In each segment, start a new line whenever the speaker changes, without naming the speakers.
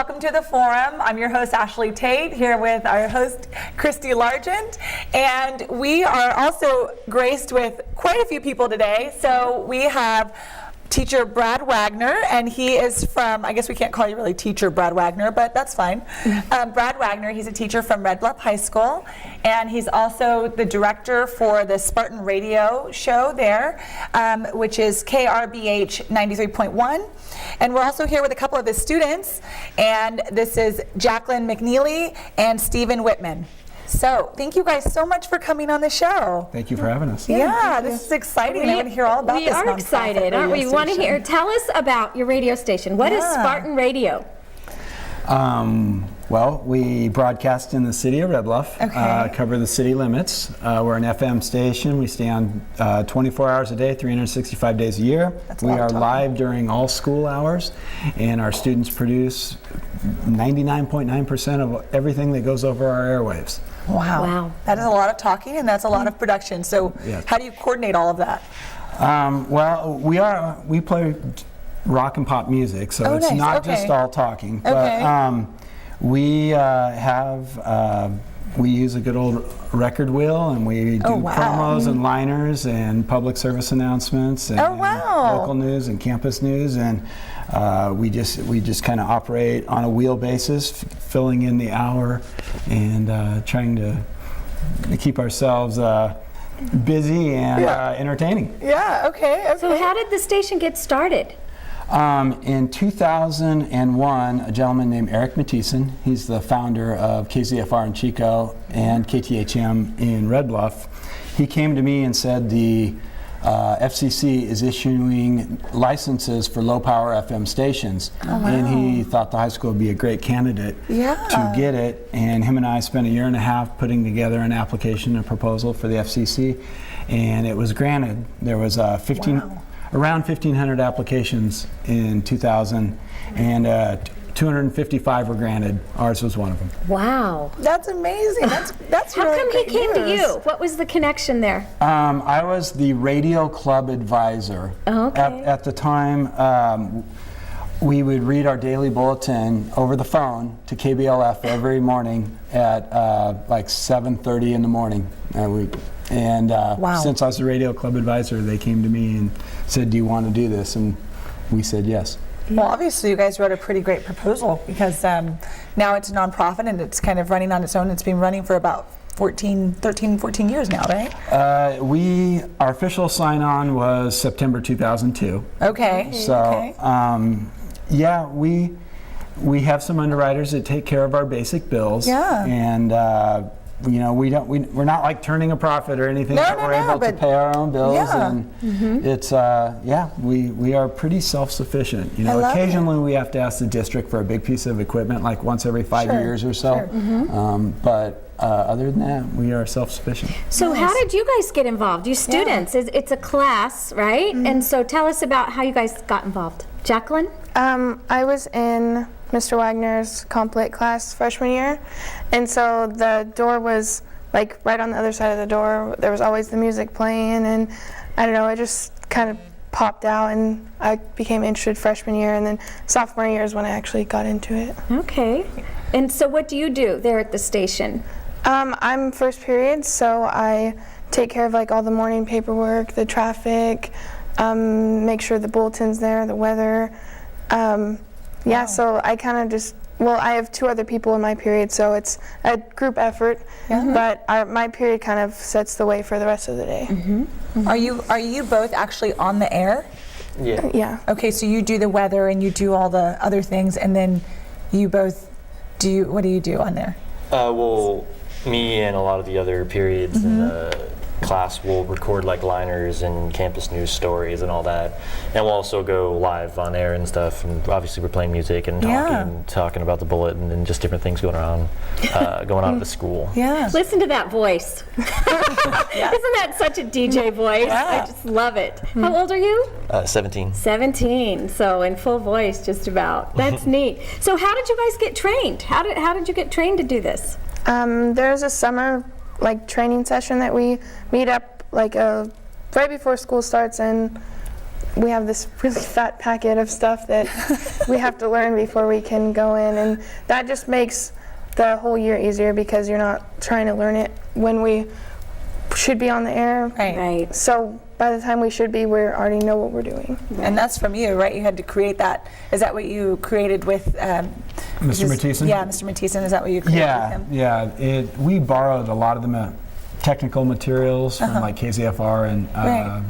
welcome to the forum. I'm your host, Ashley Tate, here with our host, Christy Largent. And we are also graced with quite a few people today. So we have teacher Brad Wagner, and he is from, I guess we can't call you really teacher Brad Wagner, but that's fine. Brad Wagner, he's a teacher from Bluff High School, and he's also the director for the Spartan Radio show there, which is KRBH 93.1. And we're also here with a couple of the students, and this is Jacqueline McNeely and Stephen Whitman. So, thank you guys so much for coming on the show.
Thank you for having us.
Yeah, this is exciting. I want to hear all about this.
We are excited, aren't we? We want to hear. Tell us about your radio station. What is Spartan Radio?
Well, we broadcast in the city of Red Bluff, cover the city limits. We're an FM station. We stay on 24 hours a day, 365 days a year. We are live during all school hours, and our students produce 99.9% of everything that goes over our airwaves.
Wow. That is a lot of talking, and that's a lot of production. So how do you coordinate all of that?
Well, we play rock and pop music, so it's not just all talking. But we we use a good old record wheel, and we do promos and liners and public service announcements and local news and campus news, and we just kind of operate on a wheel basis, filling in the hour and trying to keep ourselves busy and entertaining.
So how did the station get started?
In 2001, a gentleman named Eric Mathieson, he's the founder of KZFR in Chico and KTHM in Red Bluff, he came to me and said the FCC is issuing licenses for low-power FM stations, and he thought the high school would be a great candidate to get it, and him and I spent a year and a half putting together an application, a proposal for the FCC, and it was granted. There was around 1,500 applications in 2000, and 255 were granted. Ours was one of them.
Wow.
That's amazing. That's
How
really
come he came
news.
to you? What was the connection there?
I was the radio club advisor. At the time, we would read our daily bulletin over the phone to KBLF every morning at like 7:30 in the morning. Since I was the radio club advisor, they came to me and said, "Do you want to do this?" And we said yes.
Well, obviously you guys wrote a pretty great proposal, because now it's a nonprofit and it's kind of running on its own. It's been running for about 13, 14 years now, right?
Our official sign-on was September 2002. We have some underwriters that take care of our basic bills. And we're not like turning a profit or anything, but we're able to pay our own bills, and it's we are pretty self-sufficient. Occasionally we have to ask the district for a big piece of equipment, like once every 5 years or so. But other than that, we are self-sufficient.
So how did you guys get involved? You students, it's a class, right? And so tell us about how you guys got involved. Jacqueline?
I was in Mr. Wagner's comp lit class freshman year, and so the door was like right on the other side of the door. There was always the music playing, and I don't know, it just kind of popped out, and I became interested freshman year, and then sophomore year is when I actually got into it.
Okay. And so what do you do there at the station?
I'm first period, so I take care of like all the morning paperwork, the traffic, make sure the bulletin's there, the weather. So I kind of just, I have two other people in my period, so it's a group effort, but my period kind of sets the way for the rest of the day.
Are you both actually on the air?
Yeah.
Okay, so you do the weather and you do all the other things, and then you both what do you do on there?
Well, me and a lot of the other periods in the class will record like liners and campus news stories and all that, and we'll also go live on air and stuff, and obviously we're playing music and talking about the bulletin and just different things going on at the school.
Listen to that voice. Isn't that such a DJ voice? I just love it. How old are you?
17.
17, so in full voice just about. That's neat. So how did you guys get trained? How did you get trained to do this?
There's a summer training session that we meet up right before school starts, and we have this really fat packet of stuff that we have to learn before we can go in, and that just makes the whole year easier because you're not trying to learn it when we should be on the air.
Right.
So by the time we should be, we already know what we're doing.
And that's from you, right? You had to create that. Is that what you created with
Mr. Matthiesen?
Yeah, Mr. Matthiesen. Is that what you created with him?
Yeah. We borrowed a lot of the technical materials from like KZFR and
Right.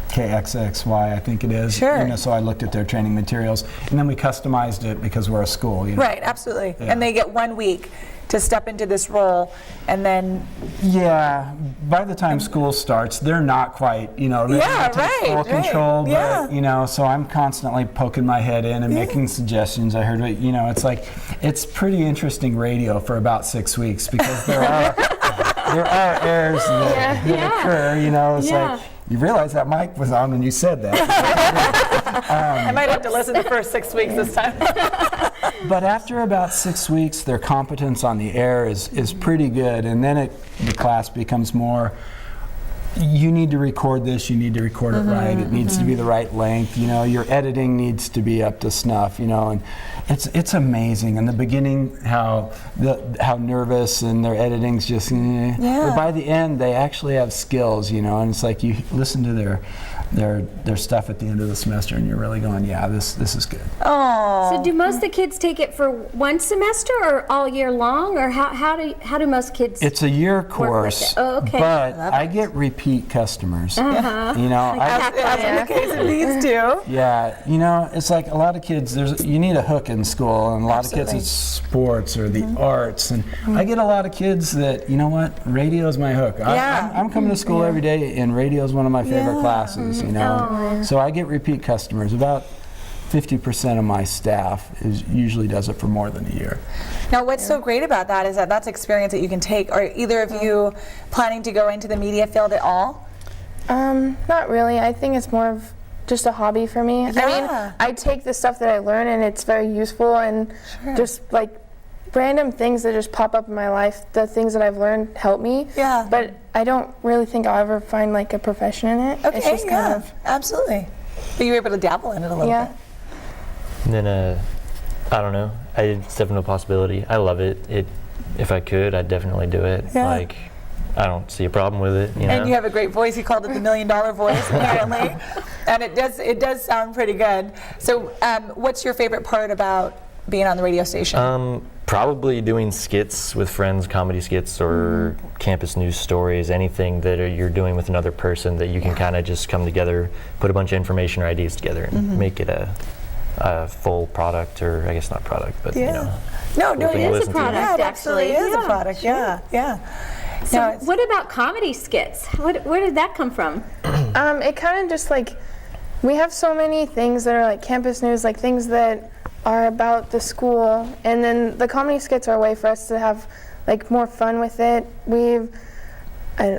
KIXE-TV, I think it is.
Sure.
You know, so I looked at their training materials, and then we customized it because we're a school. You know?
Right, absolutely.
Yeah.
And they get 1 week to step into this role, and then
Yeah, by the time school starts, they're not quite, ready
Yeah,
to take full
right.
control. But,
Yeah.
so I'm constantly poking my head in and making suggestions. I heard, it's like, it's pretty interesting radio for about 6 weeks because there are errors that occur. It's like, you realize that mic was on when you said that.
I might have to listen the first 6 weeks this time.
But after about 6 weeks, their competence on the air is pretty good, and then the class becomes more, you need to record this, you need to record it right, it needs to be the right length, your editing needs to be up to snuff, and it's amazing. In the beginning, how nervous and their editing's just, but by the end, they actually have skills, and it's like you listen to their stuff at the end of the semester, and you're really going, yeah, this is good.
Oh.
So do most of the kids take it for one semester or all year long, or how do most kids?
It's a year
with
course,
it? Oh, okay.
but I get repeat customers.
Uh-huh.
As in the case of these two.
Yeah, it's like a lot of kids, you need a hook in school, and a lot of kids
Absolutely.
it's sports or the arts, and I get a lot of kids that, radio is my hook.
Yeah.
I'm coming to school every day, and radio is one of my favorite
Yeah.
classes, So I get repeat customers. About 50% of my staff usually does it for more than a year.
Now, what's so great about that is that that's experience that you can take. Are either of you planning to go into the media field at all?
Not really. I think it's more of just a hobby for me. I
Yeah.
mean, I take the stuff that I learn and it's very useful, and just like random things that just pop up in my life, the things that I've learned help me.
Yeah.
But I don't really think I'll ever find like a profession in it.
Okay,
It's just kind
yeah,
of,
absolutely. But you were able to dabble in it a little
yeah.
bit.
And then, I don't know. It's definitely a possibility. I love it. If I could, I'd definitely do it.
Yeah.
Like, I don't see a problem with it.
And you have a great voice. You called it the $1 million voice, apparently. And it does sound pretty good. So what's your favorite part about being on the radio station?
Probably doing skits with friends, comedy skits, or campus news stories, anything that you're doing with another person that you can kind of just come together, put a bunch of information or ideas together, and make it a full product, or I guess not product, but
No,
cool
it
thing to
is a
listen to.
product. Yeah, it absolutely
actually.
is a
Yeah,
product.
sure.
Yeah.
So
No, it's-
what about comedy skits? Where did that come from?
It kind of just like, we have so many things that are like campus news, like things that are about the school, and then the comedy skits are a way for us to have like more fun with it. I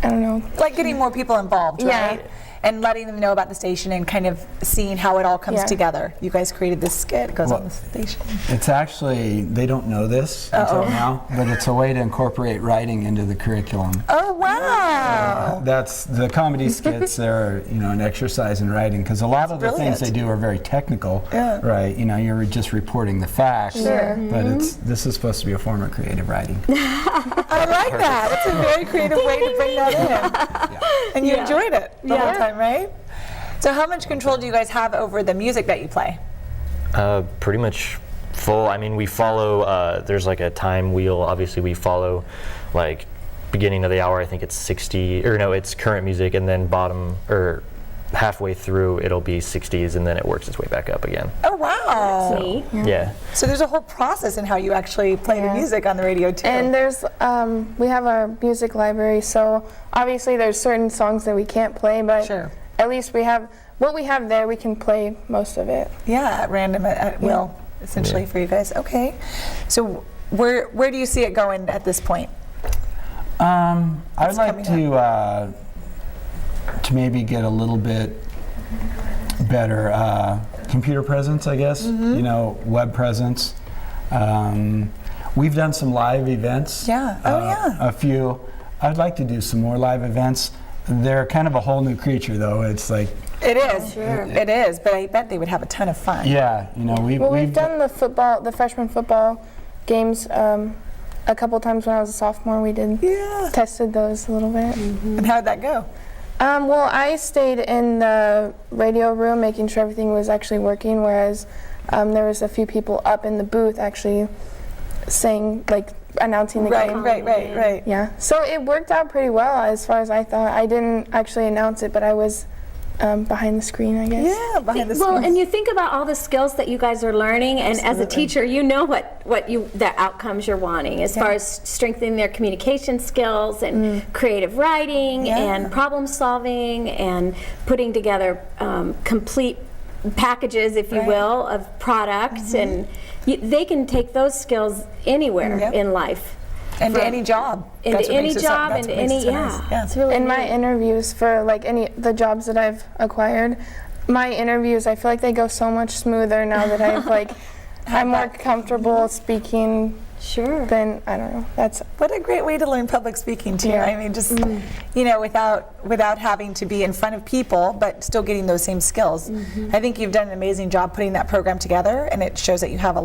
don't know.
like getting more people involved,
Yeah.
right? And letting them know about the station and kind of seeing how it all comes
Yeah.
together. You guys created this skit, it goes on the station.
It's actually, they don't know this until now, but it's a way to incorporate writing into the curriculum.
Oh, wow.
That's the comedy skits. They're an exercise in writing, because a lot of the things they do are very technical, right? You're just reporting the facts, but this is supposed to be a form of creative writing.
I like that. It's a very creative way to bring that in. And you enjoyed it the whole time, right? So how much control do you guys have over the music that you play?
Pretty much full. I mean, we follow, there's like a time wheel. Obviously, we follow like beginning of the hour, I think it's 60, or no, it's current music, and then bottom, or halfway through, it'll be 60s, and then it works its way back up again.
Oh, wow.
See?
Yeah.
So there's a whole process in how you actually play the music on the radio, too.
And there's, we have our music library, so obviously there's certain songs that we can't play, but
Sure.
at least we have, what we have there, we can play most of it.
Yeah, at random, at will, essentially, for you guys. Okay. So where do you see it going at this point?
I'd like to maybe get a little bit better computer presence, I guess, web presence. We've done some live events.
Yeah.
A few. I'd like to do some more live events. They're kind of a whole new creature, though. It's like
It is. It is. But I bet they would have a ton of fun.
Yeah, you know,
We've done the freshman football games a couple times when I was a sophomore. We tested those a little bit.
And how did that go?
Well, I stayed in the radio room making sure everything was actually working, whereas there was a few people up in the booth actually saying, like, announcing the game.
Right.
Yeah. So it worked out pretty well as far as I thought. I didn't actually announce it, but I was behind the screen, I guess.
Yeah, behind the
Well,
scenes.
and you think about all the skills that you guys are learning, and as a teacher, you know the outcomes you're wanting as far as strengthening their communication skills and creative writing and problem solving and putting together complete packages, if you will, of products, and they can take those skills anywhere in life.
And to any job.
Into any job, into any,
It's
really
In my interviews for like the jobs that I've acquired, my interviews, I feel like they go so much smoother now that I've I'm more comfortable speaking.
Sure.
Then I don't know. That's
What a great way to learn public speaking too.
Yeah.
I mean, just you know, without having to be in front of people, but still getting those same skills. I think you've done an amazing job putting that program together, and it shows that you have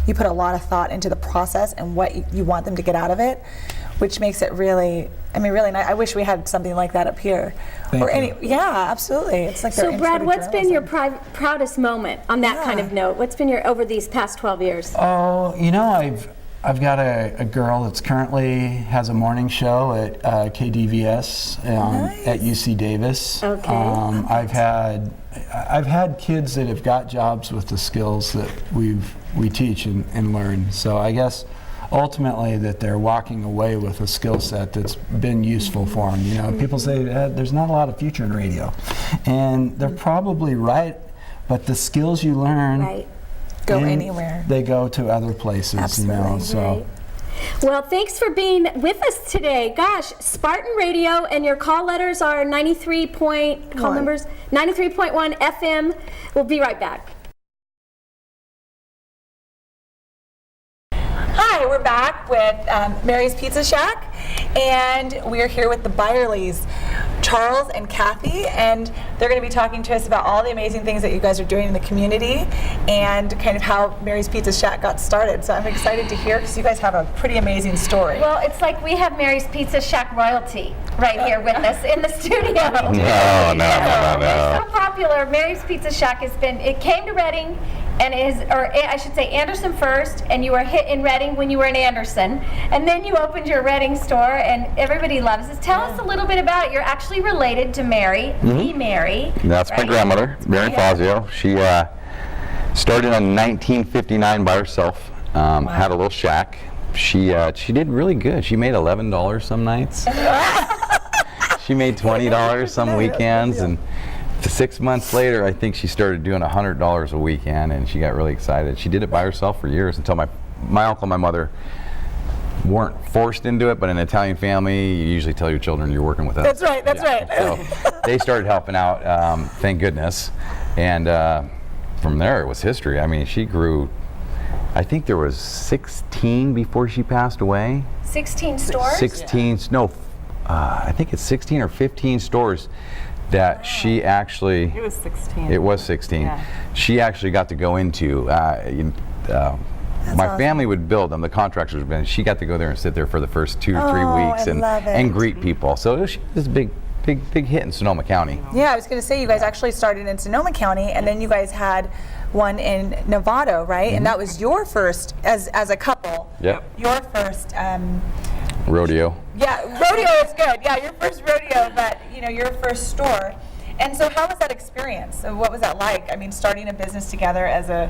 you put a lot of thought into the process and what you want them to get out of it, which makes it really nice. I wish we had something like that up here. Yeah, absolutely. It's like
So Brad, what's been your proudest moment on that kind of note? What's been your over these past 12 years?
Oh, you know, I've got a girl that's currently has a morning show at KDVS at UC Davis.
Okay.
I've had kids that have got jobs with the skills that we teach and learn. So I guess ultimately that they're walking away with a skill set that's been useful for them. You know, people say there's not a lot of future in radio, and they're probably right. But the skills you learn
go anywhere.
They go to other places.
Absolutely.
You know, so.
Well, thanks for being with us today. Gosh, Spartan Radio, and your call letters are 93.1 FM. We'll be right back.
Hi, we're back with Mary's Pizza Shack, and we're here with the Byerlys, Charles and Kathy, and they're going to be talking to us about all the amazing things that you guys are doing in the community and kind of how Mary's Pizza Shack got started. So I'm excited to hear, because you guys have a pretty amazing story.
Well, it's like we have Mary's Pizza Shack royalty right here with us in the studio.
No.
It's so popular. Mary's Pizza Shack it came to Reading, and I should say Anderson first, and you were hit in Reading when you were in Anderson, and then you opened your Reading store, and everybody loves it. Tell us a little bit about it. You're actually related to Mary, the Mary.
That's my grandmother, Mary Fazio. She started in 1959 by herself, had a little shack. She did really good. She made $11 some nights. She made $20 some weekends, and 6 months later, I think she started doing $100 a weekend, and she got really excited. She did it by herself for years until my uncle and my mother weren't forced into it, but in an Italian family, you usually tell your children you're working with us.
That's right.
So they started helping out, thank goodness, and from there it was history. I mean, she grew. I think there was 16 before she passed away.
16 stores?
16, no, I think it's 16 or 15 stores that she actually...
It was 16.
It was 16.
Yeah.
She actually got to go into... my family would build them, the contractors would build. She got to go there and sit there for the first 2 or 3 weeks and greet people. So it was a big hit in Sonoma County.
Yeah, I was going to say, you guys actually started in Sonoma County, and then you guys had one in Novato, right? And that was your first, as a couple.
Yep.
Your first.
Rodeo.
Yeah, rodeo is good. Yeah, your first rodeo, but your first store. And so, how was that experience? So what was that like? I mean, starting a business together as a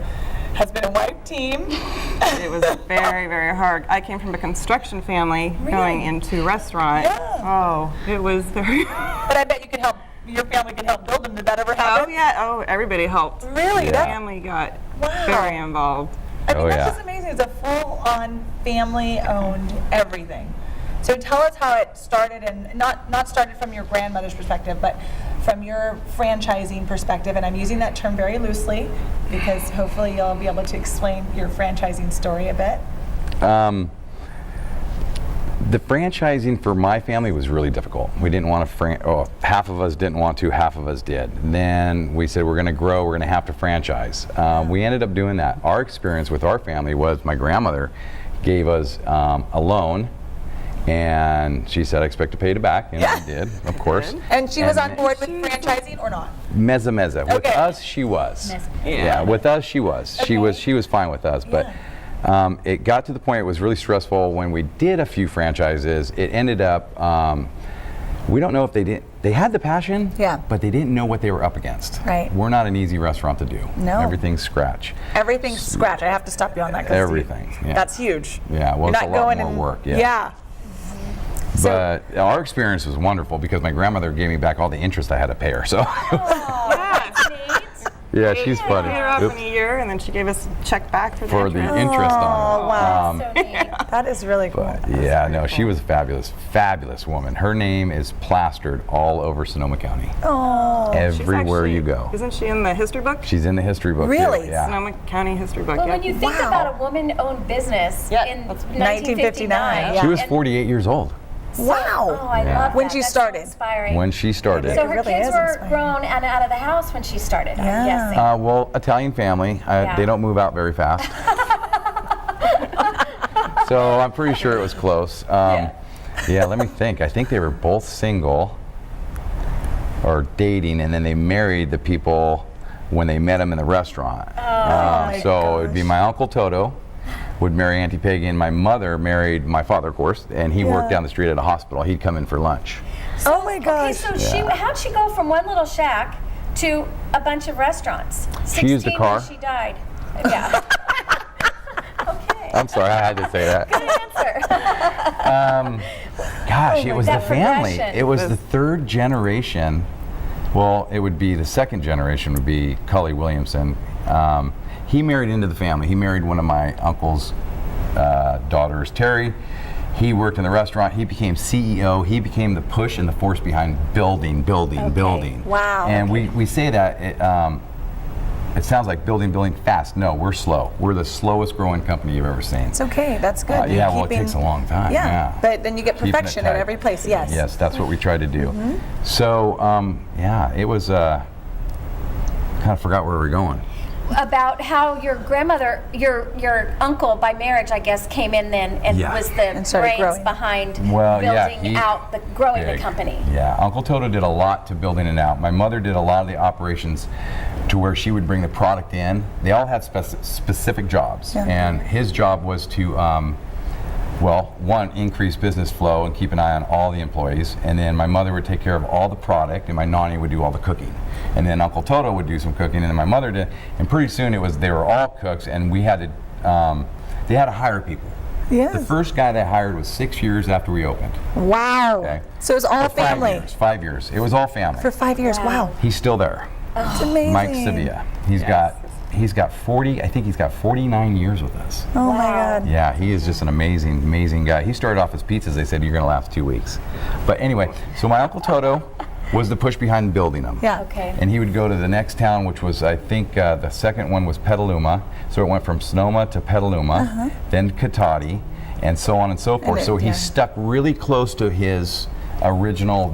husband and wife team.
It was very, very hard. I came from a construction family going into restaurant.
Yeah.
Oh, it was very.
But I bet you could help. Your family could help build them. Did that ever happen?
Oh yeah. Oh, everybody helped.
Really?
The
That-
family got
Wow.
very involved.
I mean,
Oh,
that's
yeah.
just amazing. It's a full-on family-owned everything. So tell us how it started, and not started from your grandmother's perspective, but from your franchising perspective. And I'm using that term very loosely because hopefully you'll be able to explain your franchising story a bit.
The franchising for my family was really difficult. We didn't want to, half of us didn't want to, half of us did. Then we said, we're going to grow, we're going to have to franchise. We ended up doing that. Our experience with our family was my grandmother gave us a loan, and she said, I expect to pay it back, and I did, of course.
And she was on board with franchising or not?
Mezza. With
Okay.
us, she was. Yeah, with us, she was. She was fine with us, but it got to the point it was really stressful when we did a few franchises. It ended up, we don't know if they had the passion, but they didn't know what they were up against.
Right.
We're not an easy restaurant to do.
No.
Everything's scratch.
Everything's scratch. I have to stop you on that. Christy.
Everything. Yeah.
That's huge.
Yeah, well,
You're
it's
not
a lot
going
more
and-
work.
Yeah.
But our experience was wonderful because my grandmother gave me back all the interest I had to pay her. So yeah, she's funny.
We paid her off
Oops.
in a year, and then she gave us a check back for
For
the
the
interest.
interest on it.
Oh, wow.
So neat.
That is really cool.
But yeah, no, she was a fabulous woman. Her name is plastered all over Sonoma County.
Oh,
She's
Everywhere
actually-
you go.
Isn't she in the history book?
She's in the history book. too,
Really?
Yeah.
Sonoma County history book.
Well,
yeah.
when you think
Wow.
about a woman-owned business
Yeah,
in
that's-
1959.
Yeah.
She was
and
48 years old
wow.
Oh, I
Yeah.
love
When
that.
she
That's so
started.
inspiring.
when she started.
So
It
her
really
kids
is
were
inspiring.
grown and out of the house when she started,
Yeah.
I'm guessing.
Well, Italian family.
Yeah.
They don't move out very fast. So I'm pretty sure it was close. Yeah, let me think. I think they were both single or dating, and then they married the people when they met them in the restaurant.
my
So it'd be
gosh.
my Uncle Toto would marry Auntie Peggy, and my mother married my father, of course, and he worked down the street at a hospital. He'd come in for lunch.
Oh my
Okay,
gosh.
so how'd she go from one little shack to a bunch of restaurants?
She used a
16
car.
when she died. Yeah. Okay.
I'm sorry, I had to say that.
Good answer.
Gosh, it was the
That
family.
progression.
It was the third generation. Well, it would be the second generation would be Cully Williamson. He married into the family. He married one of my uncle's daughters, Terry. He worked in the restaurant. He became CEO. He became the push and the force behind building.
Wow.
And we say that it sounds like building fast. No, we're slow. We're the slowest growing company you've ever seen.
It's okay. That's good.
Yeah,
You're
well, it
keeping-
takes a long time. Yeah.
But then you get
Keeping it
perfection at
tight.
every place. Yes.
Yes, that's what we try to do. So, yeah, it was, kind of forgot where we were going.
About how your grandmother, your uncle by marriage, I guess, came in then and
Yeah.
was the
And started
brains
growing.
behind
Well, yeah,
building
he-
out, growing the
Big.
company.
Yeah, Uncle Toto did a lot to building it out. My mother did a lot of the operations to where she would bring the product in. They all had specific jobs, and his job was to, well, one, increase business flow and keep an eye on all the employees, and then my mother would take care of all the product, and my nanny would do all the cooking. And then Uncle Toto would do some cooking, and then my mother did, and pretty soon they were all cooks, and we had to, they had to hire people.
Yes.
The first guy they hired was 6 years after we opened.
Wow.
Okay.
So it was all
Or 5
family
years, 5 years. It was all family.
for 5 years. Wow.
He's still there.
It's amazing.
Mike Sivia. He's got 40, I think he's got 49 years with us.
Oh my God.
Yeah, he is just an amazing guy. He started off as pizzas. They said, you're going to last 2 weeks. But anyway, so my Uncle Toto was the push behind building them.
Yeah.
Okay.
And he would go to the next town, which was, I think, the second one was Petaluma. So it went from Sonoma to Petaluma, then Cotati, and so on and so forth. So he stuck really close to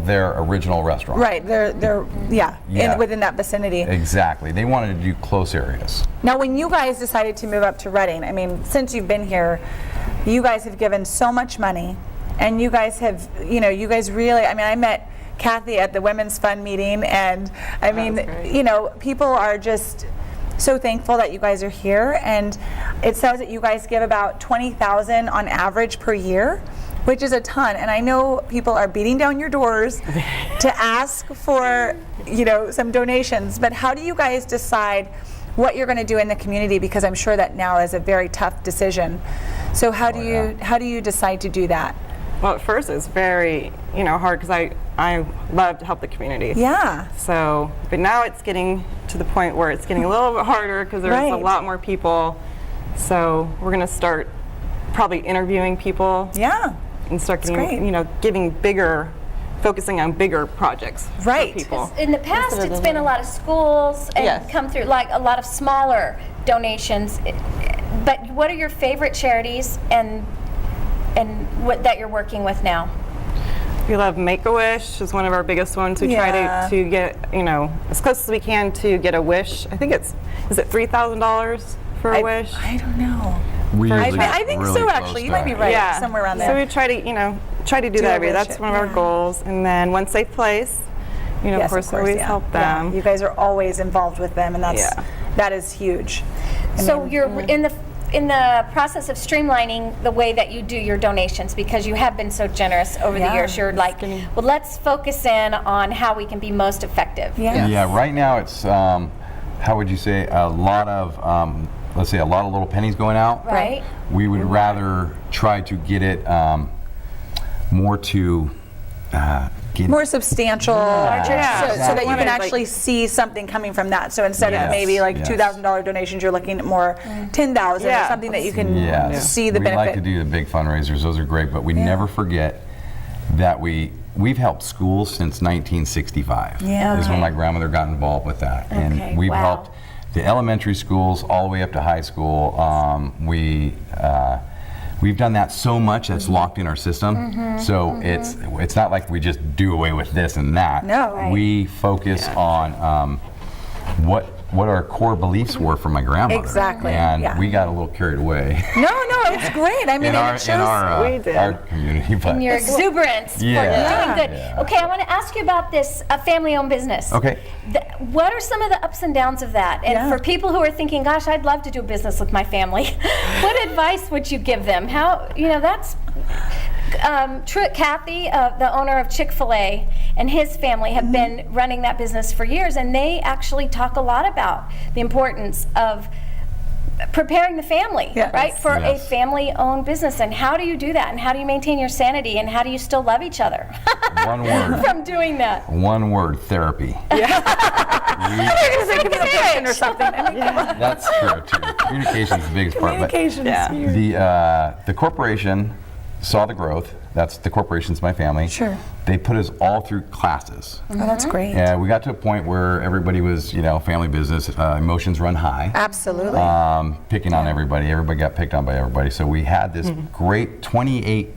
their original restaurant.
Right. They're
Yeah.
within that vicinity.
Exactly. They wanted to do close areas.
Now, when you guys decided to move up to Reading, I mean, since you've been here, you guys have given so much money, and you guys have, you guys really, I mean, I met Kathy at the Women's Fund meeting, and I mean, people are just so thankful that you guys are here, and it says that you guys give about $20,000 on average per year, which is a ton. And I know people are beating down your doors to ask for, some donations, but how do you guys decide what you're going to do in the community? Because I'm sure that now is a very tough decision. So how do you decide to do that?
Well, at first it's very, hard because I love to help the community.
Yeah.
So, but now it's getting to the point where it's getting a little bit harder because there's
Right.
a lot more people. So we're going to start probably interviewing people
Yeah.
and start
great.
getting, focusing on bigger projects
Right.
for people.
In the past, it's been a lot of schools and
Yes.
come through like a lot of smaller donations. But what are your favorite charities? And what that you're working with now?
We love Make-A-Wish is one of our biggest ones. We try to get, as close as we can to get a wish. I think is it $3,000 for a wish?
I don't know.
I
think so, actually. You might be right.
Yeah.
Somewhere around there.
So we try to do that every year. That's one of our goals. And then once they place, of course, we always help them.
Yeah. You guys are always involved with them, and that is huge.
So you're in the process of streamlining the way that you do your donations, because you have been so generous over the years. You're like, well, let's focus in on how we can be most effective.
Yeah, right now it's, how would you say, a lot of, let's say a lot of little pennies going out.
Right.
We would rather try to get it more to
more substantial, so that you can
Like-
actually see something coming from that. So instead of
Yes,
maybe like
yes.
$2,000 donations, you're looking at more 10,000 or something that you can see the
we
benefit.
like to do the big fundraisers. Those are great, but we never forget that we've helped schools since 1965.
Yeah.
Is when my grandmother got involved with that,
Okay,
and we've
wow.
helped the elementary schools all the way up to high school. We've done that so much that's locked in our system. So it's not like we just do away with this and that.
No. Right.
We focus on what our core beliefs were from my grandmother.
Exactly,
And we got a little carried away
No, it's great. I mean,
in our
it shows.
We did.
our community. But
Your exuberance for doing good.
Yeah.
Okay, I want to ask you about this family-owned business.
Okay.
What are some of the ups and downs of that? And for people who are thinking, gosh, I'd love to do business with my family, what advice would you give them? How, that's Kathy, the owner of Chick-fil-A, and his family have been running that business for years, and they actually talk a lot about the importance of preparing the family, right, for a family-owned business. And how do you do that? And how do you maintain your sanity? And how do you still love each other?
One word.
From doing that.
One word, therapy.
Communication or something. I mean,
That's true too. Communication is the biggest part.
communication is huge.
The corporation saw the growth. That's the corporation's my family.
Sure.
They put us all through classes.
Oh, that's great.
Yeah, we got to a point where everybody was, family business. Emotions run high.
Absolutely.
Picking on everybody. Everybody got picked on by everybody. So we had this great 28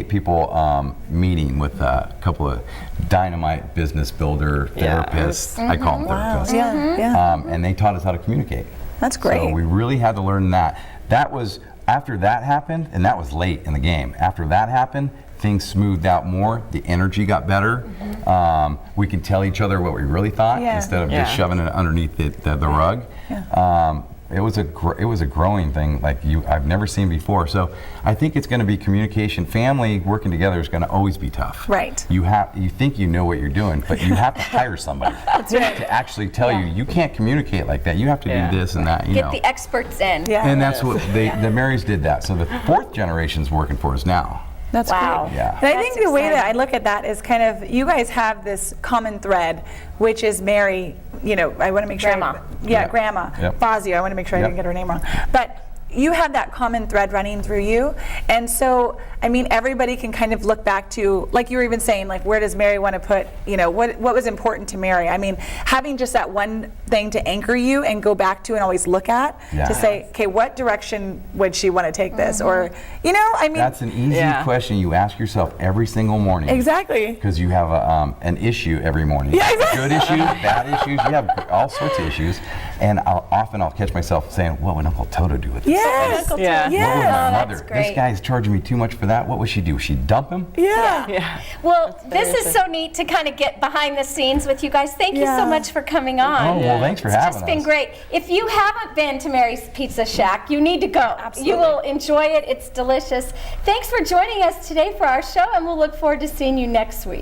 people meeting with a couple of dynamite business builder therapists. I call them therapists. And they taught us how to communicate.
That's great.
So we really had to learn that. That was after that happened, and that was late in the game. After that happened, things smoothed out more. The energy got better. We can tell each other what we really thought instead of just shoving it underneath the rug. It was a growing thing like I've never seen before. So I think it's going to be communication. Family working together is going to always be tough.
Right.
You think you know what you're doing, but you have to hire somebody to actually tell you can't communicate like that. You have to do this and that.
Get the experts in.
Yeah.
And that's what the Marys did that. So the fourth generation's working for us now.
That's
Wow.
great.
Yeah.
And I think the way that I look at that is kind of, you guys have this common thread, which is Mary, I want to make sure.
Grandma.
Grandma.
Yep.
Fazio, I want to make sure I didn't get her name wrong. But you have that common thread running through you. And so, everybody can kind of look back to, like you were even saying, like, where does Mary want to put, what was important to Mary? Having just that one thing to anchor you and go back to and always look at to say, okay, what direction would she want to take this? Or,
That's an easy question you ask yourself every single morning.
Exactly.
Because you have an issue every morning.
Yeah, exactly.
Good issues, bad issues. You have all sorts of issues. And I'll catch myself saying, what would Uncle Toto do with this?
Yes.
What would my
that's
mother?
great.
This guy's charging me too much for that. What would she do? Would she dump him?
Yeah.
Well, this is so neat to kind of get behind the scenes with you guys. Thank you so much for coming on.
Oh, well, thanks for having us.
It's just been great. If you haven't been to Mary's Pizza Shack, you need to go.
Absolutely.
You will enjoy it. It's delicious. Thanks for joining us today for our show, and we'll look forward to seeing you next week.